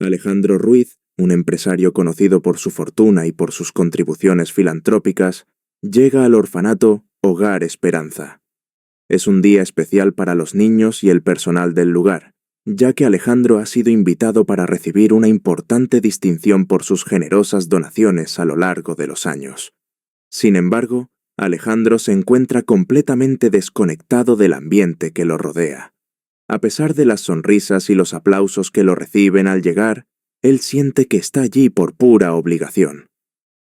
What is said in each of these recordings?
Alejandro Ruiz, un empresario conocido por su fortuna y por sus contribuciones filantrópicas, llega al orfanato Hogar Esperanza. Es un día especial para los niños y el personal del lugar, ya que Alejandro ha sido invitado para recibir una importante distinción por sus generosas donaciones a lo largo de los años. Sin embargo, Alejandro se encuentra completamente desconectado del ambiente que lo rodea. A pesar de las sonrisas y los aplausos que lo reciben al llegar, él siente que está allí por pura obligación.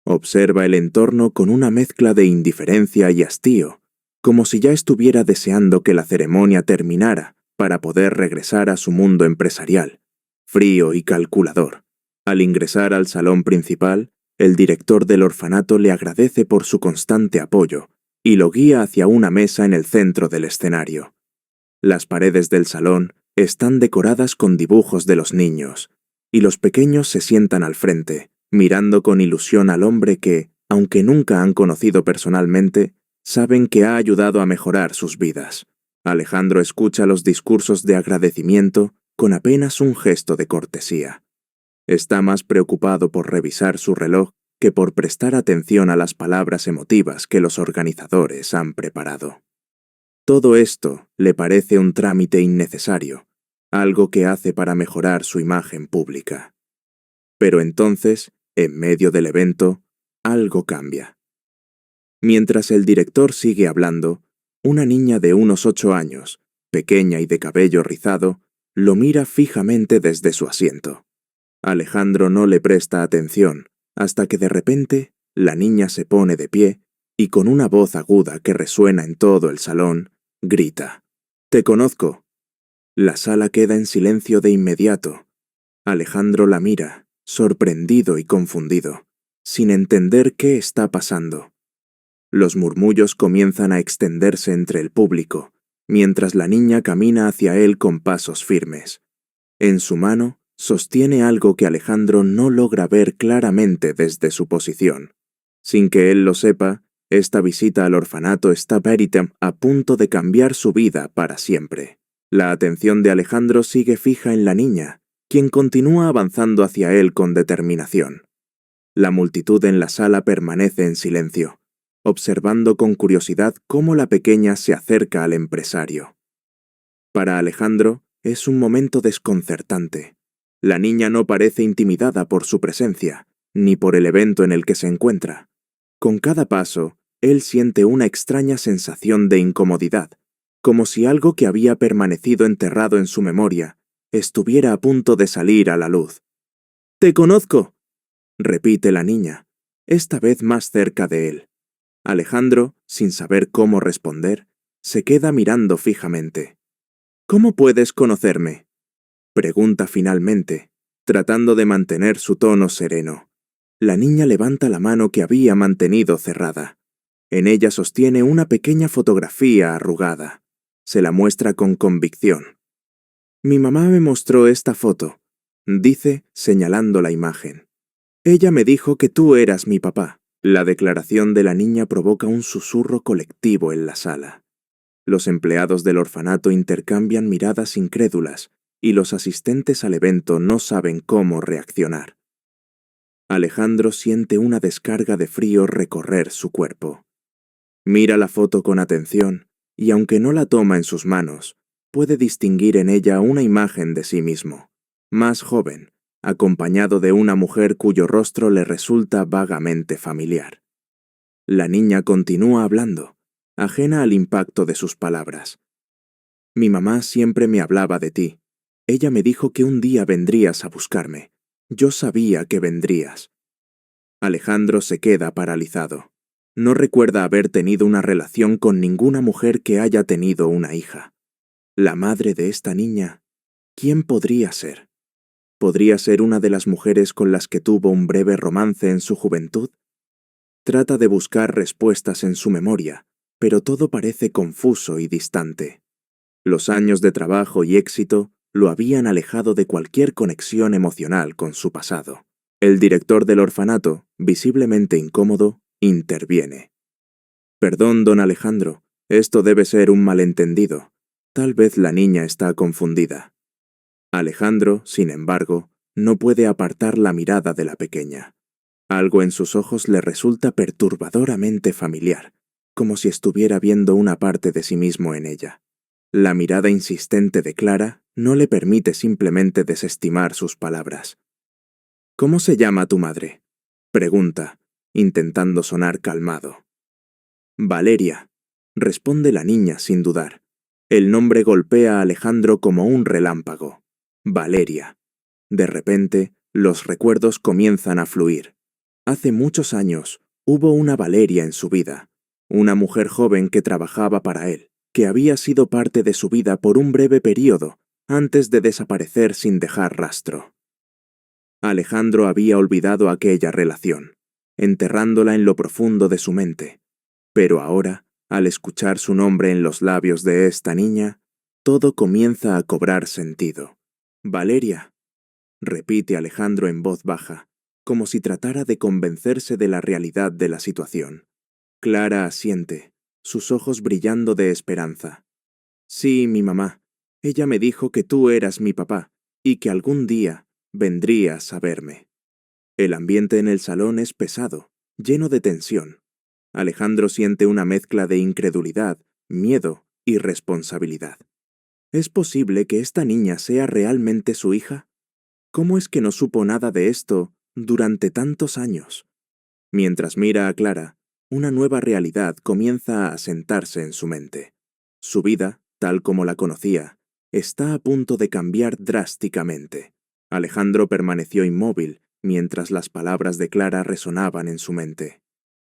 Observa el entorno con una mezcla de indiferencia y hastío, como si ya estuviera deseando que la ceremonia terminara para poder regresar a su mundo empresarial, frío y calculador. Al ingresar al salón principal, el director del orfanato le agradece por su constante apoyo y lo guía hacia una mesa en el centro del escenario. Las paredes del salón están decoradas con dibujos de los niños, y los pequeños se sientan al frente, mirando con ilusión al hombre que, aunque nunca han conocido personalmente, saben que ha ayudado a mejorar sus vidas. Alejandro escucha los discursos de agradecimiento con apenas un gesto de cortesía. Está más preocupado por revisar su reloj que por prestar atención a las palabras emotivas que los organizadores han preparado. Todo esto le parece un trámite innecesario, algo que hace para mejorar su imagen pública. Pero entonces, en medio del evento, algo cambia. Mientras el director sigue hablando, una niña de unos 8 años, pequeña y de cabello rizado, lo mira fijamente desde su asiento. Alejandro no le presta atención, hasta que de repente la niña se pone de pie y con una voz aguda que resuena en todo el salón, grita: «¡Te conozco!». La sala queda en silencio de inmediato. Alejandro la mira, sorprendido y confundido, sin entender qué está pasando. Los murmullos comienzan a extenderse entre el público, mientras la niña camina hacia él con pasos firmes. En su mano sostiene algo que Alejandro no logra ver claramente desde su posición. Sin que él lo sepa, esta visita al orfanato está a punto de cambiar su vida para siempre. La atención de Alejandro sigue fija en la niña, quien continúa avanzando hacia él con determinación. La multitud en la sala permanece en silencio, observando con curiosidad cómo la pequeña se acerca al empresario. Para Alejandro es un momento desconcertante. La niña no parece intimidada por su presencia, ni por el evento en el que se encuentra. Con cada paso, él siente una extraña sensación de incomodidad, como si algo que había permanecido enterrado en su memoria estuviera a punto de salir a la luz. «¡Te conozco!», repite la niña, esta vez más cerca de él. Alejandro, sin saber cómo responder, se queda mirando fijamente. «¿Cómo puedes conocerme?», pregunta finalmente, tratando de mantener su tono sereno. La niña levanta la mano que había mantenido cerrada. En ella sostiene una pequeña fotografía arrugada. Se la muestra con convicción. «Mi mamá me mostró esta foto», dice, señalando la imagen. «Ella me dijo que tú eras mi papá». La declaración de la niña provoca un susurro colectivo en la sala. Los empleados del orfanato intercambian miradas incrédulas y los asistentes al evento no saben cómo reaccionar. Alejandro siente una descarga de frío recorrer su cuerpo. Mira la foto con atención y, aunque no la toma en sus manos, puede distinguir en ella una imagen de sí mismo, más joven, acompañado de una mujer cuyo rostro le resulta vagamente familiar. La niña continúa hablando, ajena al impacto de sus palabras. «Mi mamá siempre me hablaba de ti. Ella me dijo que un día vendrías a buscarme. Yo sabía que vendrías». Alejandro se queda paralizado. No recuerda haber tenido una relación con ninguna mujer que haya tenido una hija. La madre de esta niña, ¿quién podría ser? ¿Podría ser una de las mujeres con las que tuvo un breve romance en su juventud? Trata de buscar respuestas en su memoria, pero todo parece confuso y distante. Los años de trabajo y éxito lo habían alejado de cualquier conexión emocional con su pasado. El director del orfanato, visiblemente incómodo, interviene. «Perdón, don Alejandro, esto debe ser un malentendido. Tal vez la niña está confundida». Alejandro, sin embargo, no puede apartar la mirada de la pequeña. Algo en sus ojos le resulta perturbadoramente familiar, como si estuviera viendo una parte de sí mismo en ella. La mirada insistente de Clara no le permite simplemente desestimar sus palabras. «¿Cómo se llama tu madre?», pregunta, intentando sonar calmado. «Valeria», responde la niña sin dudar. El nombre golpea a Alejandro como un relámpago. Valeria. De repente, los recuerdos comienzan a fluir. Hace muchos años, hubo una Valeria en su vida, una mujer joven que trabajaba para él, que había sido parte de su vida por un breve período, antes de desaparecer sin dejar rastro. Alejandro había olvidado aquella relación, enterrándola en lo profundo de su mente. Pero ahora, al escuchar su nombre en los labios de esta niña, todo comienza a cobrar sentido. «Valeria», repite Alejandro en voz baja, como si tratara de convencerse de la realidad de la situación. Clara asiente, sus ojos brillando de esperanza. «Sí, mi mamá. Ella me dijo que tú eras mi papá y que algún día vendrías a verme». El ambiente en el salón es pesado, lleno de tensión. Alejandro siente una mezcla de incredulidad, miedo y responsabilidad. ¿Es posible que esta niña sea realmente su hija? ¿Cómo es que no supo nada de esto durante tantos años? Mientras mira a Clara, una nueva realidad comienza a asentarse en su mente. Su vida, tal como la conocía, está a punto de cambiar drásticamente. Alejandro permaneció inmóvil mientras las palabras de Clara resonaban en su mente.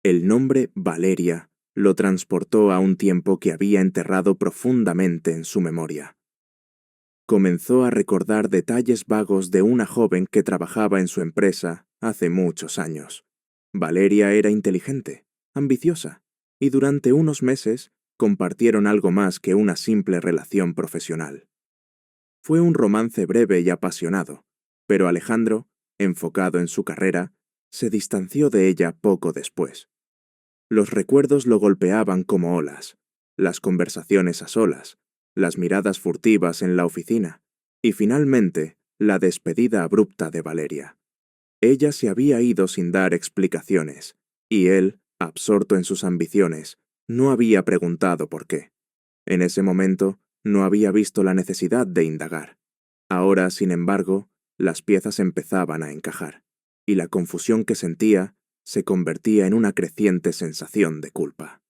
El nombre Valeria lo transportó a un tiempo que había enterrado profundamente en su memoria. Comenzó a recordar detalles vagos de una joven que trabajaba en su empresa hace muchos años. Valeria era inteligente, ambiciosa, y durante unos meses compartieron algo más que una simple relación profesional. Fue un romance breve y apasionado, pero Alejandro, enfocado en su carrera, se distanció de ella poco después. Los recuerdos lo golpeaban como olas, las conversaciones a solas, las miradas furtivas en la oficina, y finalmente la despedida abrupta de Valeria. Ella se había ido sin dar explicaciones, y él, absorto en sus ambiciones, no había preguntado por qué. En ese momento, no había visto la necesidad de indagar. Ahora, sin embargo, las piezas empezaban a encajar, y la confusión que sentía se convertía en una creciente sensación de culpa.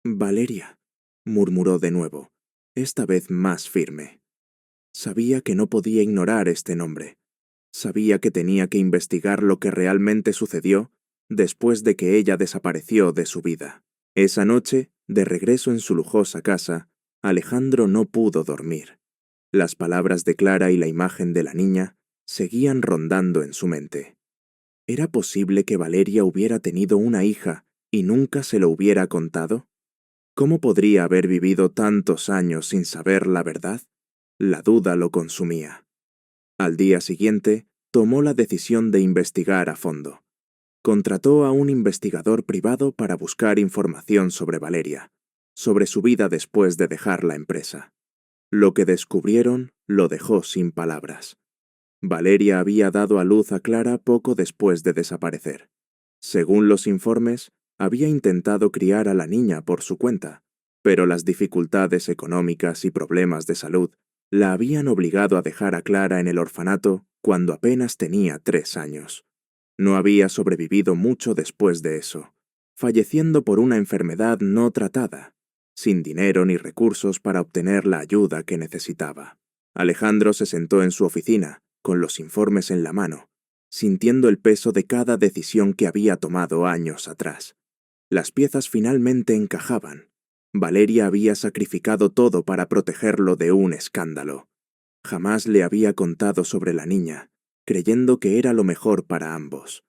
«Valeria», murmuró de nuevo, esta vez más firme. Sabía que no podía ignorar este nombre. Sabía que tenía que investigar lo que realmente sucedió después de que ella desapareció de su vida. Esa noche, de regreso en su lujosa casa, Alejandro no pudo dormir. Las palabras de Clara y la imagen de la niña seguían rondando en su mente. ¿Era posible que Valeria hubiera tenido una hija y nunca se lo hubiera contado? ¿Cómo podría haber vivido tantos años sin saber la verdad? La duda lo consumía. Al día siguiente, tomó la decisión de investigar a fondo. Contrató a un investigador privado para buscar información sobre Valeria, sobre su vida después de dejar la empresa. Lo que descubrieron lo dejó sin palabras. Valeria había dado a luz a Clara poco después de desaparecer. Según los informes, había intentado criar a la niña por su cuenta, pero las dificultades económicas y problemas de salud la habían obligado a dejar a Clara en el orfanato cuando apenas tenía 3 años. No había sobrevivido mucho después de eso, falleciendo por una enfermedad no tratada, sin dinero ni recursos para obtener la ayuda que necesitaba. Alejandro se sentó en su oficina, con los informes en la mano, sintiendo el peso de cada decisión que había tomado años atrás. Las piezas finalmente encajaban. Valeria había sacrificado todo para protegerlo de un escándalo. Jamás le había contado sobre la niña, creyendo que era lo mejor para ambos.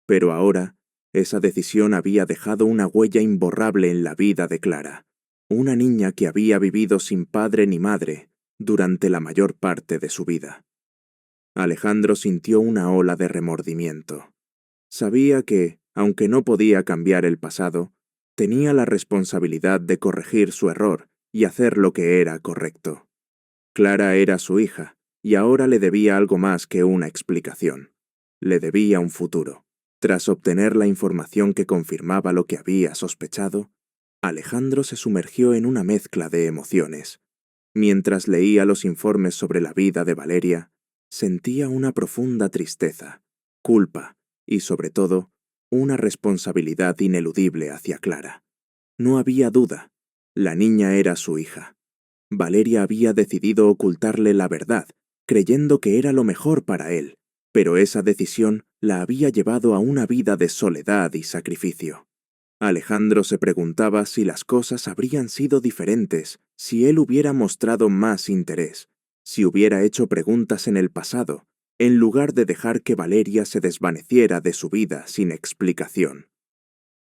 Pero ahora, esa decisión había dejado una huella imborrable en la vida de Clara, una niña que había vivido sin padre ni madre durante la mayor parte de su vida. Alejandro sintió una ola de remordimiento. Sabía que, aunque no podía cambiar el pasado, tenía la responsabilidad de corregir su error y hacer lo que era correcto. Clara era su hija, y ahora le debía algo más que una explicación. Le debía un futuro. Tras obtener la información que confirmaba lo que había sospechado, Alejandro se sumergió en una mezcla de emociones. Mientras leía los informes sobre la vida de Valeria, sentía una profunda tristeza, culpa y, sobre todo, una responsabilidad ineludible hacia Clara. No había duda, la niña era su hija. Valeria había decidido ocultarle la verdad, creyendo que era lo mejor para él, pero esa decisión la había llevado a una vida de soledad y sacrificio. Alejandro se preguntaba si las cosas habrían sido diferentes si él hubiera mostrado más interés, si hubiera hecho preguntas en el pasado, en lugar de dejar que Valeria se desvaneciera de su vida sin explicación.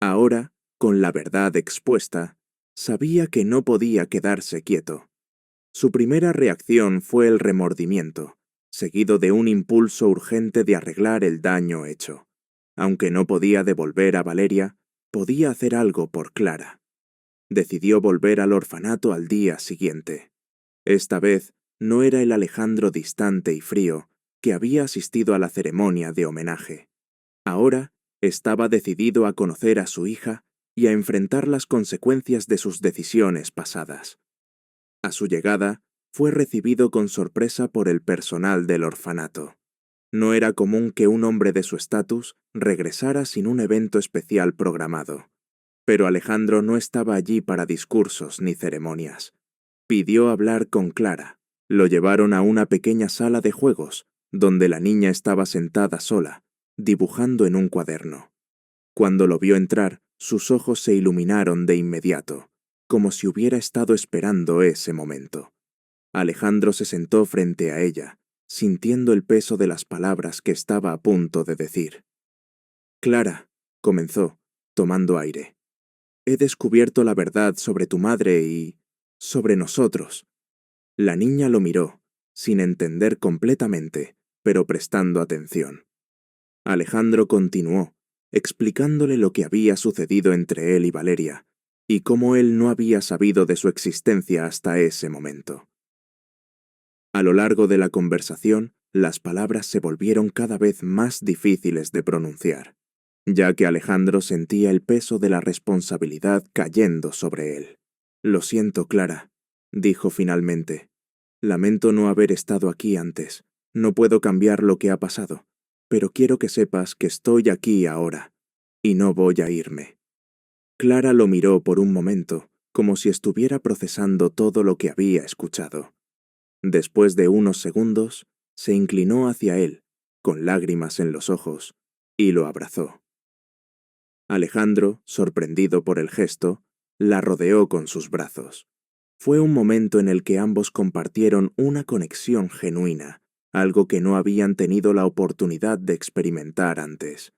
Ahora, con la verdad expuesta, sabía que no podía quedarse quieto. Su primera reacción fue el remordimiento, seguido de un impulso urgente de arreglar el daño hecho. Aunque no podía devolver a Valeria, podía hacer algo por Clara. Decidió volver al orfanato al día siguiente. Esta vez no era el Alejandro distante y frío que había asistido a la ceremonia de homenaje. Ahora estaba decidido a conocer a su hija y a enfrentar las consecuencias de sus decisiones pasadas. A su llegada, fue recibido con sorpresa por el personal del orfanato. No era común que un hombre de su estatus regresara sin un evento especial programado. Pero Alejandro no estaba allí para discursos ni ceremonias. Pidió hablar con Clara. Lo llevaron a una pequeña sala de juegos, donde la niña estaba sentada sola, dibujando en un cuaderno. Cuando lo vio entrar, sus ojos se iluminaron de inmediato, como si hubiera estado esperando ese momento. Alejandro se sentó frente a ella, sintiendo el peso de las palabras que estaba a punto de decir. «Clara», comenzó, tomando aire, «he descubierto la verdad sobre tu madre y sobre nosotros». La niña lo miró, sin entender completamente, pero prestando atención. Alejandro continuó, explicándole lo que había sucedido entre él y Valeria, y cómo él no había sabido de su existencia hasta ese momento. A lo largo de la conversación, las palabras se volvieron cada vez más difíciles de pronunciar, ya que Alejandro sentía el peso de la responsabilidad cayendo sobre él. «Lo siento, Clara», dijo finalmente. «Lamento no haber estado aquí antes. No puedo cambiar lo que ha pasado, pero quiero que sepas que estoy aquí ahora, y no voy a irme». Clara lo miró por un momento, como si estuviera procesando todo lo que había escuchado. Después de unos segundos, se inclinó hacia él, con lágrimas en los ojos, y lo abrazó. Alejandro, sorprendido por el gesto, la rodeó con sus brazos. Fue un momento en el que ambos compartieron una conexión genuina, algo que no habían tenido la oportunidad de experimentar antes.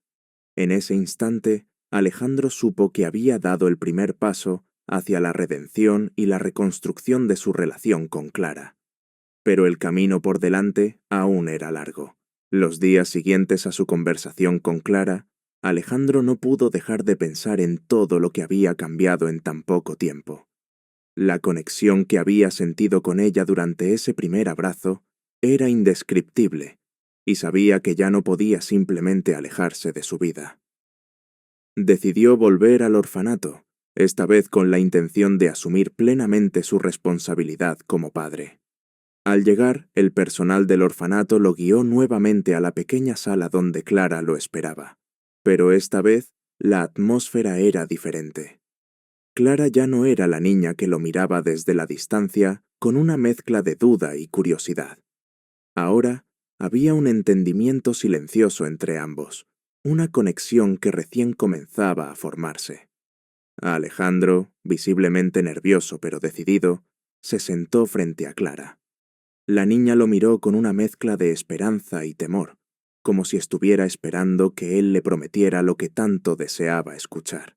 En ese instante, Alejandro supo que había dado el primer paso hacia la redención y la reconstrucción de su relación con Clara. Pero el camino por delante aún era largo. Los días siguientes a su conversación con Clara, Alejandro no pudo dejar de pensar en todo lo que había cambiado en tan poco tiempo. La conexión que había sentido con ella durante ese primer abrazo era indescriptible, y sabía que ya no podía simplemente alejarse de su vida. Decidió volver al orfanato, esta vez con la intención de asumir plenamente su responsabilidad como padre. Al llegar, el personal del orfanato lo guió nuevamente a la pequeña sala donde Clara lo esperaba. Pero esta vez, la atmósfera era diferente. Clara ya no era la niña que lo miraba desde la distancia con una mezcla de duda y curiosidad. Ahora, había un entendimiento silencioso entre ambos, una conexión que recién comenzaba a formarse. Alejandro, visiblemente nervioso pero decidido, se sentó frente a Clara. La niña lo miró con una mezcla de esperanza y temor, como si estuviera esperando que él le prometiera lo que tanto deseaba escuchar,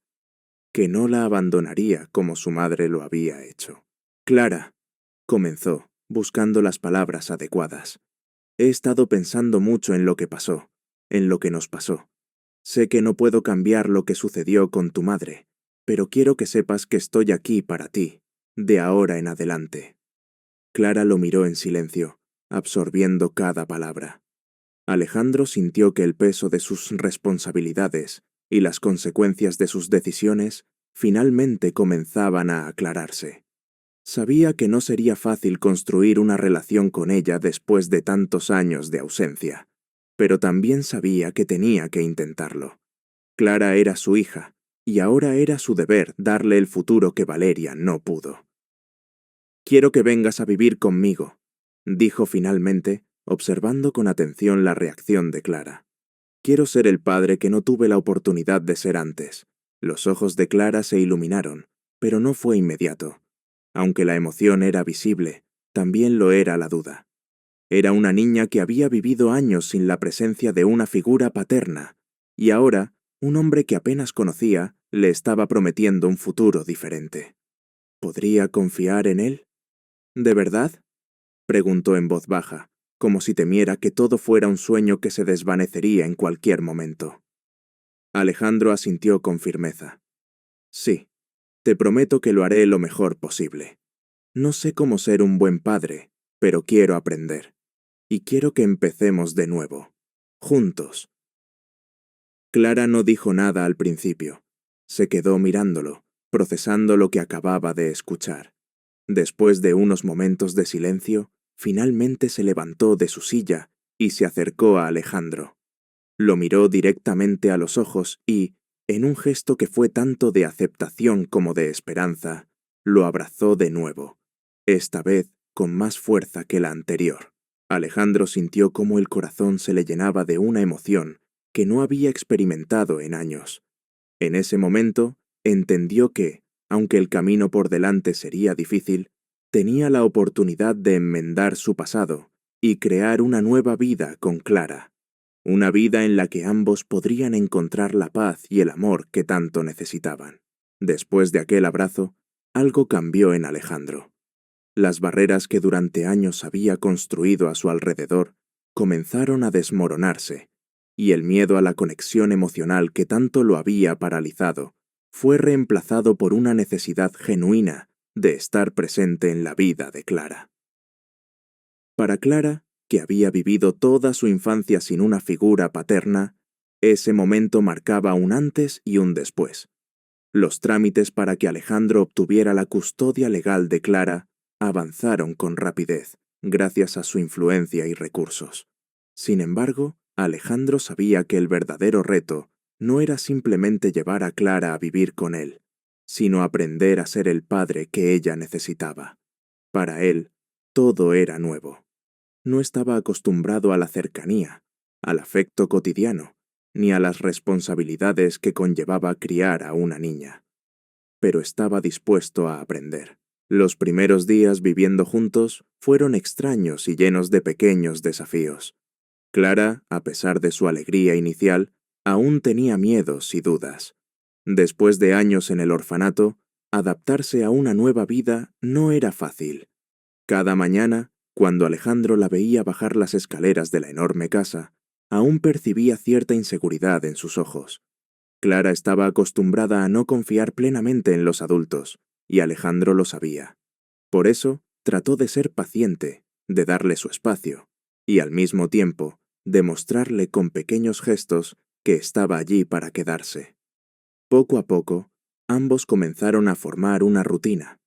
que no la abandonaría como su madre lo había hecho. «Clara», comenzó, buscando las palabras adecuadas. «He estado pensando mucho en lo que pasó, en lo que nos pasó. Sé que no puedo cambiar lo que sucedió con tu madre, pero quiero que sepas que estoy aquí para ti, de ahora en adelante». Clara lo miró en silencio, absorbiendo cada palabra. Alejandro sintió que el peso de sus responsabilidades y las consecuencias de sus decisiones finalmente comenzaban a aclararse. Sabía que no sería fácil construir una relación con ella después de tantos años de ausencia, pero también sabía que tenía que intentarlo. Clara era su hija, y ahora era su deber darle el futuro que Valeria no pudo. «Quiero que vengas a vivir conmigo», dijo finalmente, observando con atención la reacción de Clara. «Quiero ser el padre que no tuve la oportunidad de ser antes». Los ojos de Clara se iluminaron, pero no fue inmediato. Aunque la emoción era visible, también lo era la duda. Era una niña que había vivido años sin la presencia de una figura paterna, y ahora, un hombre que apenas conocía le estaba prometiendo un futuro diferente. ¿Podría confiar en él? ¿De verdad?, preguntó en voz baja, como si temiera que todo fuera un sueño que se desvanecería en cualquier momento. Alejandro asintió con firmeza. «Sí, te prometo que lo haré lo mejor posible. No sé cómo ser un buen padre, pero quiero aprender. Y quiero que empecemos de nuevo, juntos». Clara no dijo nada al principio. Se quedó mirándolo, procesando lo que acababa de escuchar. Después de unos momentos de silencio, finalmente se levantó de su silla y se acercó a Alejandro. Lo miró directamente a los ojos y, en un gesto que fue tanto de aceptación como de esperanza, lo abrazó de nuevo, esta vez con más fuerza que la anterior. Alejandro sintió cómo el corazón se le llenaba de una emoción que no había experimentado en años. En ese momento, entendió que, aunque el camino por delante sería difícil, tenía la oportunidad de enmendar su pasado y crear una nueva vida con Clara. Una vida en la que ambos podrían encontrar la paz y el amor que tanto necesitaban. Después de aquel abrazo, algo cambió en Alejandro. Las barreras que durante años había construido a su alrededor comenzaron a desmoronarse, y el miedo a la conexión emocional que tanto lo había paralizado fue reemplazado por una necesidad genuina de estar presente en la vida de Clara. Para Clara, que había vivido toda su infancia sin una figura paterna, ese momento marcaba un antes y un después. Los trámites para que Alejandro obtuviera la custodia legal de Clara avanzaron con rapidez, gracias a su influencia y recursos. Sin embargo, Alejandro sabía que el verdadero reto no era simplemente llevar a Clara a vivir con él, sino aprender a ser el padre que ella necesitaba. Para él, todo era nuevo. No estaba acostumbrado a la cercanía, al afecto cotidiano, ni a las responsabilidades que conllevaba criar a una niña. Pero estaba dispuesto a aprender. Los primeros días viviendo juntos fueron extraños y llenos de pequeños desafíos. Clara, a pesar de su alegría inicial, aún tenía miedos y dudas. Después de años en el orfanato, adaptarse a una nueva vida no era fácil. Cada mañana, cuando Alejandro la veía bajar las escaleras de la enorme casa, aún percibía cierta inseguridad en sus ojos. Clara estaba acostumbrada a no confiar plenamente en los adultos, y Alejandro lo sabía. Por eso, trató de ser paciente, de darle su espacio, y al mismo tiempo, de mostrarle con pequeños gestos que estaba allí para quedarse. Poco a poco, ambos comenzaron a formar una rutina.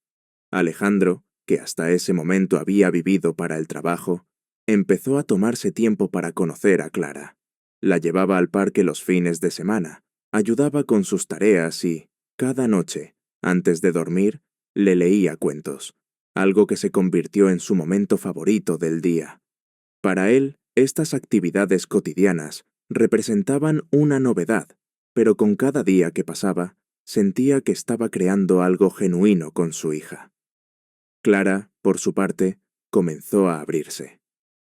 Alejandro, que hasta ese momento había vivido para el trabajo, empezó a tomarse tiempo para conocer a Clara. La llevaba al parque los fines de semana, ayudaba con sus tareas y, cada noche, antes de dormir, le leía cuentos, algo que se convirtió en su momento favorito del día. Para él, estas actividades cotidianas representaban una novedad, pero con cada día que pasaba, sentía que estaba creando algo genuino con su hija. Clara, por su parte, comenzó a abrirse.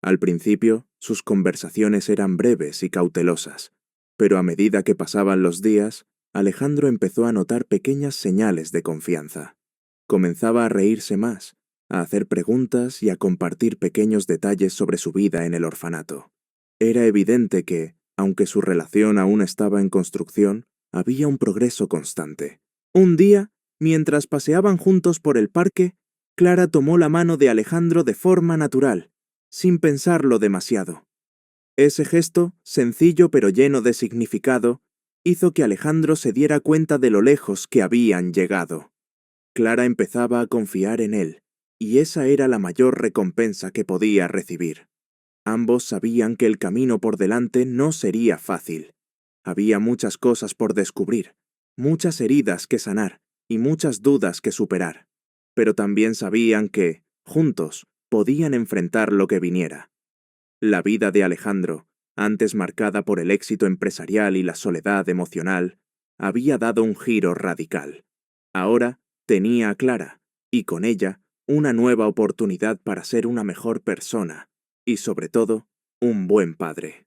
Al principio, sus conversaciones eran breves y cautelosas, pero a medida que pasaban los días, Alejandro empezó a notar pequeñas señales de confianza. Comenzaba a reírse más, a hacer preguntas y a compartir pequeños detalles sobre su vida en el orfanato. Era evidente que, aunque su relación aún estaba en construcción, había un progreso constante. Un día, mientras paseaban juntos por el parque, Clara tomó la mano de Alejandro de forma natural, sin pensarlo demasiado. Ese gesto, sencillo pero lleno de significado, hizo que Alejandro se diera cuenta de lo lejos que habían llegado. Clara empezaba a confiar en él, y esa era la mayor recompensa que podía recibir. Ambos sabían que el camino por delante no sería fácil. Había muchas cosas por descubrir, muchas heridas que sanar y muchas dudas que superar. Pero también sabían que, juntos, podían enfrentar lo que viniera. La vida de Alejandro, antes marcada por el éxito empresarial y la soledad emocional, había dado un giro radical. Ahora tenía a Clara, y con ella, una nueva oportunidad para ser una mejor persona, y sobre todo, un buen padre.